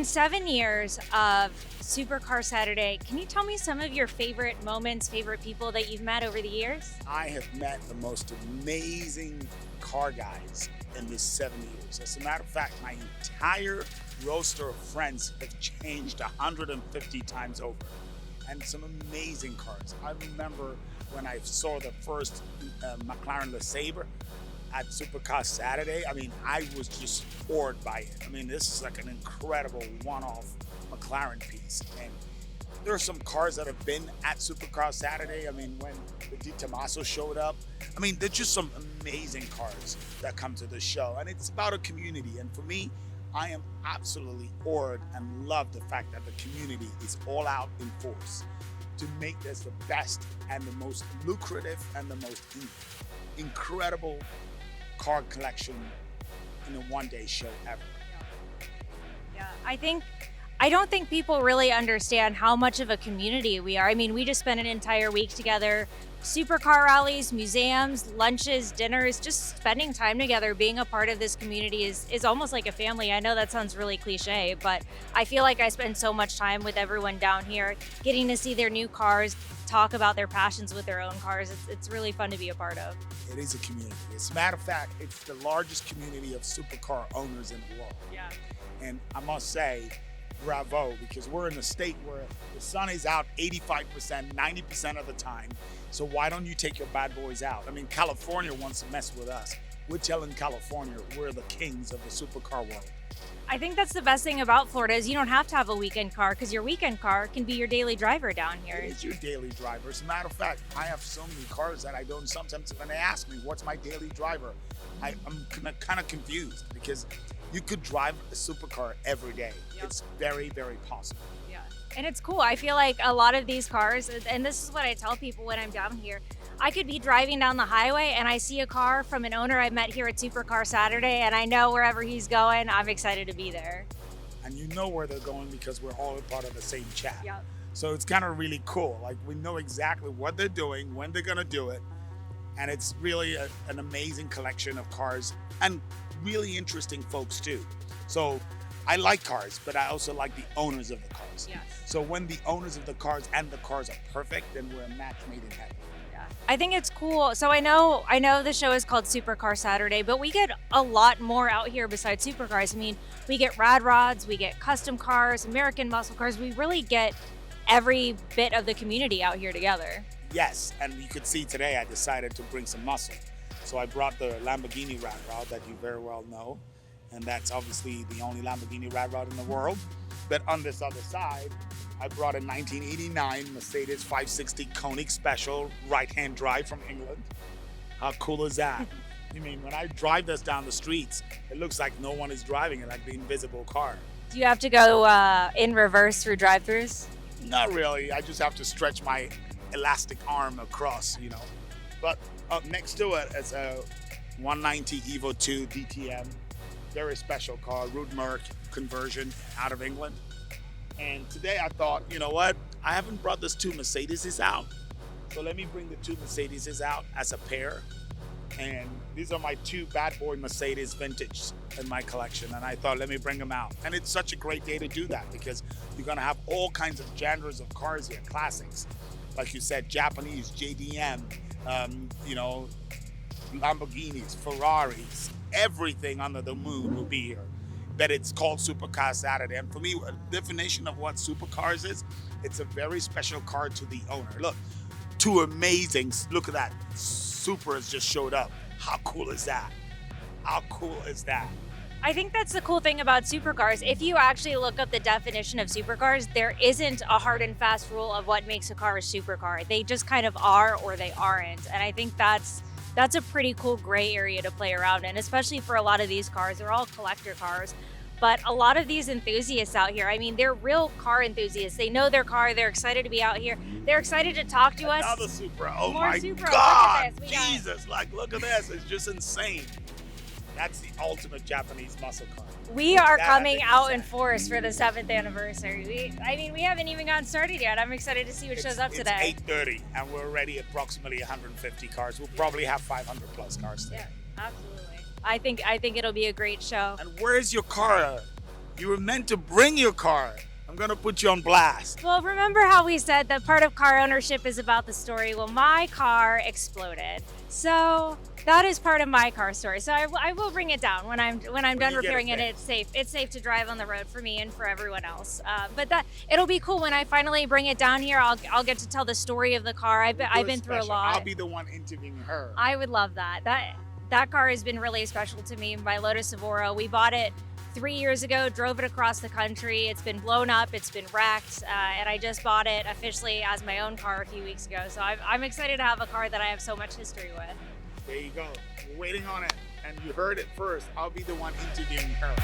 7 years of Supercar Saturday, can you tell me some of your favorite moments, favorite people that you've met over the years? I have met the most amazing car guys in this 7 years. As a matter of fact, my entire roster of friends have changed 150 times over. And some amazing cars. I remember when I saw the first McLaren LeSabre at Supercar Saturday. I mean, I was just floored by it. I mean, this is like an incredible one-off McLaren piece. And there are some cars that have been at Supercar Saturday. I mean, when the Di Tommaso showed up, I mean, there's just some amazing cars that come to the show. And it's about a community. And for me, I am absolutely awed and love the fact that the community is all out in force to make this the best and the most lucrative and the most incredible car collection in a one-day show ever. Yeah, I don't think people really understand how much of a community we are. I mean, we just spent an entire week together, supercar rallies, museums, lunches, dinners, just spending time together, being a part of this community is almost like a family. I know that sounds really cliche, but I feel like I spend so much time with everyone down here, getting to see their new cars, talk about their passions with their own cars. It's really fun to be a part of. It is a community. As a matter of fact, it's the largest community of supercar owners in the world. Yeah. And I must say, bravo, because we're in a state where the sun is out 85%, 90% of the time. So why don't you take your bad boys out? I mean, California wants to mess with us. We're telling California we're the kings of the supercar world. I think that's the best thing about Florida is you don't have to have a weekend car because your weekend car can be your daily driver down here. It is your daily driver. As a matter of fact, I have so many cars that I don't, sometimes when they ask me, what's my daily driver? I'm kind of confused because you could drive a supercar every day. Yep. It's very, very possible. Yeah, and it's cool. I feel like a lot of these cars, and this is what I tell people when I'm down here, I could be driving down the highway and I see a car from an owner I met here at Supercar Saturday and I know wherever he's going, I'm excited to be there. And you know where they're going because we're all a part of the same chat. Yep. So it's kind of really cool. Like we know exactly what they're doing, when they're gonna do it. And it's really an amazing collection of cars and really interesting folks too. So I like cars, but I also like the owners of the cars. Yes. So when the owners of the cars and the cars are perfect, then we're a match made in heaven. Yeah. I think it's cool. So I know the show is called Supercar Saturday, but we get a lot more out here besides supercars. I mean, we get rad rods, we get custom cars, American muscle cars. We really get every bit of the community out here together. Yes, and you could see today I decided to bring some muscle. So I brought the Lamborghini rad rod that you very well know, and that's obviously the only Lamborghini rad rod in the world. But on this other side, I brought a 1989 Mercedes 560 Koenigsegg Special right-hand drive from England. How cool is that? I mean, when I drive this down the streets, it looks like no one is driving it, like the invisible car. Do you have to go in reverse through drive-thrus? Not really. I just have to stretch my elastic arm across, you know. But up next to it is a 190 Evo 2 DTM, very special car, Rudmerk conversion out of England. And today I thought, you know what? I haven't brought these two Mercedeses out. So let me bring the two Mercedeses out as a pair. And these are my two bad boy Mercedes vintage in my collection. And I thought, let me bring them out. And it's such a great day to do that because you're gonna have all kinds of genres of cars here, classics. Like you said, Japanese, JDM, you know, Lamborghinis, Ferraris, everything under the moon will be here. But it's called Supercar Saturday. And for me, a definition of what supercars is, it's a very special car to the owner. Look, two amazing, look at that, Supras just showed up. How cool is that? How cool is that? I think that's the cool thing about supercars. If you actually look up the definition of supercars, there isn't a hard and fast rule of what makes a car a supercar. They just kind of are or they aren't. And I think that's a pretty cool gray area to play around in, especially for a lot of these cars. They're all collector cars. But a lot of these enthusiasts out here, I mean, they're real car enthusiasts. They know their car. They're excited to be out here. They're excited to talk to us. Another Supra. Oh More my Supra. God. Look at this. Jesus, like, look at this. It's just insane. That's the ultimate Japanese muscle car. We are coming out in force for the 7th anniversary. We haven't even gotten started yet. I'm excited to see what shows up today. It's 8:30 and we're already approximately 150 cars. We'll probably have 500 plus cars today. Yeah, absolutely. I think it'll be a great show. And where is your car? You were meant to bring your car. I'm gonna put you on blast. Well, remember how we said that part of car ownership is about the story? Well, my car exploded. So that is part of my car story. So I will bring it down when I'm done you get repairing it. It's safe. It's safe to drive on the road for me and for everyone else. But it'll be cool when I finally bring it down here. I'll get to tell the story of the car. I've been through a lot. I'll be the one interviewing her. I would love that. That car has been really special to me. My Lotus Evora. We bought it 3 years ago, drove it across the country. It's been blown up, it's been wrecked, and I just bought it officially as my own car a few weeks ago. So I'm excited to have a car that I have so much history with. There you go. We're waiting on it. And you heard it first. I'll be the one interviewing her.